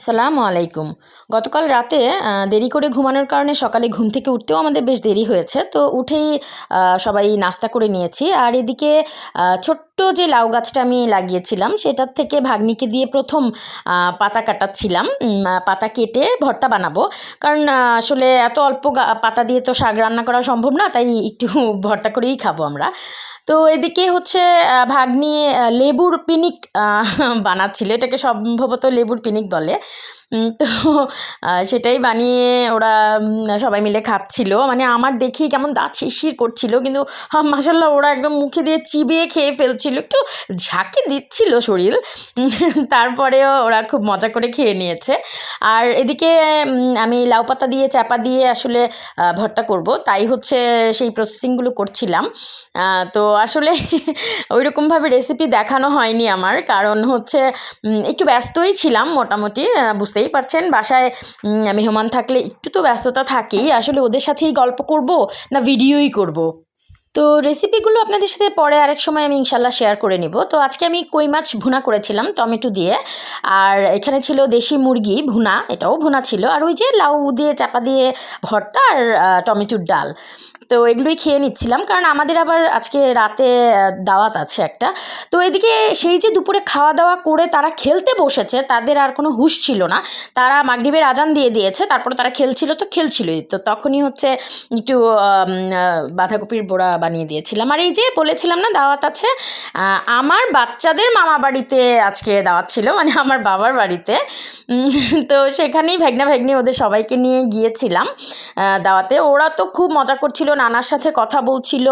আসসালামু আলাইকুম। গতকাল রাতে দেরি করে ঘুমানোর কারণে সকালে ঘুম থেকে উঠতেও আমাদের বেশ দেরি হয়েছে। তো উঠেই সবাই নাস্তা করে নিয়েছি। আর এদিকে ছোট্ট যে লাউ গাছটা আমি লাগিয়েছিলাম সেটার থেকে ভাগ্নিকে দিয়ে প্রথম পাতা কাটাচ্ছিলাম। পাতা কেটে ভর্তা বানাবো। কারণ আসলে এত অল্প পাতা দিয়ে তো শাক রান্না করা সম্ভব না, তাই একটু ভর্তা করেই খাবো আমরা। তো এদিকে হচ্ছে ভাগ্নি লেবুর পিনিক বানাচ্ছিল, এটাকে সম্ভবত লেবুর পিনিক বলে। তো সেটাই বানিয়ে ওরা সবাই মিলে খাচ্ছিল। মানে আমার দেখেই কেমন দাঁত শিরশির করছিল, কিন্তু মাশাল্লাহ ওরা একদম মুখে দিয়ে চিবিয়ে খেয়ে ফেলছিল, একটু ঝাঁকি দিচ্ছিল শরীর। তারপরেও ওরা খুব মজা করে খেয়ে নিয়েছে। আর এদিকে আমি লাউ পাতা দিয়ে চাপা দিয়ে আসলে ভর্তা করব, তাই হচ্ছে সেই প্রসেসিংগুলো করছিলাম। তো আসলে ওইরকমভাবে রেসিপি দেখানো হয়নি আমার, কারণ হচ্ছে একটু ব্যস্তই ছিলাম মোটামুটি। বুঝতেই পারছেন, বাসায় মেহমান থাকলে একটু তো ব্যস্ততা থাকেই। আসলে ওদের সাথেই গল্প করব না ভিডিওই করব। তো রেসিপিগুলো আপনাদের সাথে পরে আরেক সময় আমি ইনশাল্লাহ শেয়ার করে নিব। তো আজকে আমি কই মাছ ভুনা করেছিলাম টমেটো দিয়ে, আর এখানে ছিল দেশি মুরগি ভুনা, এটাও ভুনা ছিল, আর ওই যে লাউ দিয়ে চাপা দিয়ে ভর্তা আর টমেটোর ডাল। তো এগুলোই খেয়ে নিচ্ছিলাম, কারণ আমাদের আবার আজকে রাতে দাওয়াত আছে একটা। তো এদিকে সেই যে দুপুরে খাওয়া দাওয়া করে তারা খেলতে বসেছে, তাদের আর কোনো হুঁশ ছিল না। তারা মাগরিবের আজান দিয়ে দিয়েছে, তারপর তারা খেলছিলই। তো তখনই হচ্ছে একটু বাঁধাকপির বড়া বানিয়ে দিয়েছিলাম। আর এই যে বলেছিলাম না দাওয়াত আছে, আমার বাচ্চাদের মামা বাড়িতে আজকে দাওয়াত ছিল, মানে আমার বাবার বাড়িতে। তো সেখানেই ভাগ্নি ওদের সবাইকে নিয়ে গিয়েছিলাম দাওয়াতে। ওরা তো খুব মজা করছিল, নানার সাথে কথা বলছিল,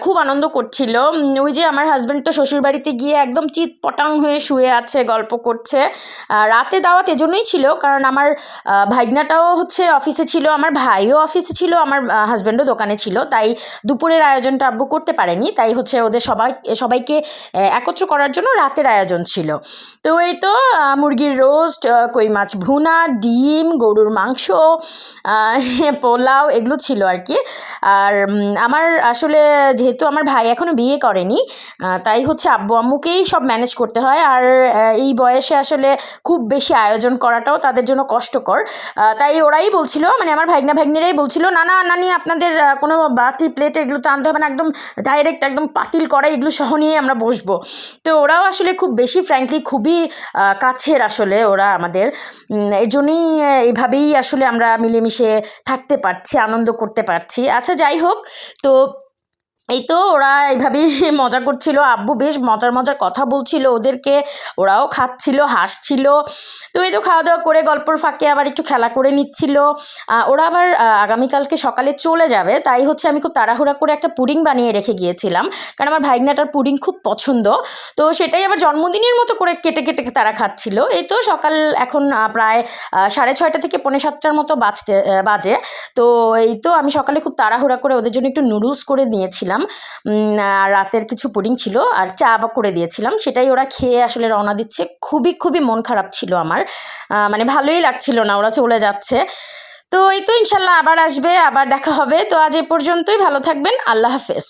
খুব আনন্দ করছিল। ওই যে আমার হাজব্যান্ড তো শ্বশুরবাড়িতে গিয়ে একদম চিৎপটাং হয়ে শুয়ে আছে, গল্প করছে। রাতে দাওয়াত এজন্যই ছিল কারণ আমার ভাইগনাটাও হচ্ছে অফিসে ছিল, আমার ভাইও অফিসে ছিল, আমার হাজব্যান্ডও দোকানে ছিল, তাই দুপুরের আয়োজনটা আব্বু করতে পারেনি। তাই হচ্ছে ওদের সবাইকে একত্র করার জন্য রাতের আয়োজন ছিল। তো এই তো মুরগির রোস্ট, কই মাছ ভুনা, ডিম, গরুর মাংস, পোলাও, এগুলো ছিল আর কি। আর আমার আসলে যেহেতু আমার ভাই এখনও বিয়ে করেনি, তাই হচ্ছে আব্বু আম্মুকেই সব ম্যানেজ করতে হয়। আর এই বয়সে আসলে খুব বেশি আয়োজন করাটাও তাদের জন্য কষ্টকর। তাই ওরাই বলছিল, মানে আমার ভাগ্নিরাই বলছিল, না না নানি আপনাদের কোনো বাটি প্লেট এগুলো তো আনতে হবে না, একদম ডাইরেক্ট একদম পাতিল কড়াই এগুলো সহ নিয়ে আমরা বসবো। তো ওরাও আসলে খুব বেশি ফ্র্যাঙ্কলি খুবই কাছের আসলে ওরা আমাদের। এই জন্যই এইভাবেই আসলে আমরা মিলেমিশে থাকতে পারছি, আনন্দ করতে পারছি। আচ্ছা যাই হোক, তো এই তো ওরা এইভাবেই মজা করছিল। আব্বু বেশ মজার কথা বলছিল ওদেরকে, ওরাও খাচ্ছিল, হাসছিল। তো এই তো খাওয়া দাওয়া করে গল্পর ফাঁকে আবার একটু খেলা করে নিচ্ছিল। ওরা আবার আগামীকালকে সকালে চলে যাবে, তাই হচ্ছে আমি খুব তাড়াহুড়া করে একটা পুডিং বানিয়ে রেখে গিয়েছিলাম, কারণ আমার ভাইগনাটার পুডিং খুব পছন্দ। তো সেটাই আবার জন্মদিনের মতো করে কেটে তারা খাচ্ছিল। এই তো সকাল এখন প্রায় 6:30 থেকে 6:45 মতো বাজে। তো এই তো আমি সকালে খুব তাড়াহুড়া করে ওদের জন্য একটু নুডলস করে নিয়েছিলাম, রাতের কিছু পুডিং ছিল আর চা করে দিয়েছিলাম, সেটাই ওরা খেয়ে আসলে রওনা দিচ্ছে। খুবই মন খারাপ ছিল আমার, মানে ভালোই লাগছিল না, ওরা চলে যাচ্ছে। তো এই তো ইনশাল্লাহ আবার আসবে, আবার দেখা হবে। তো আজ এ পর্যন্তই, ভালো থাকবেন, আল্লাহ হাফেজ।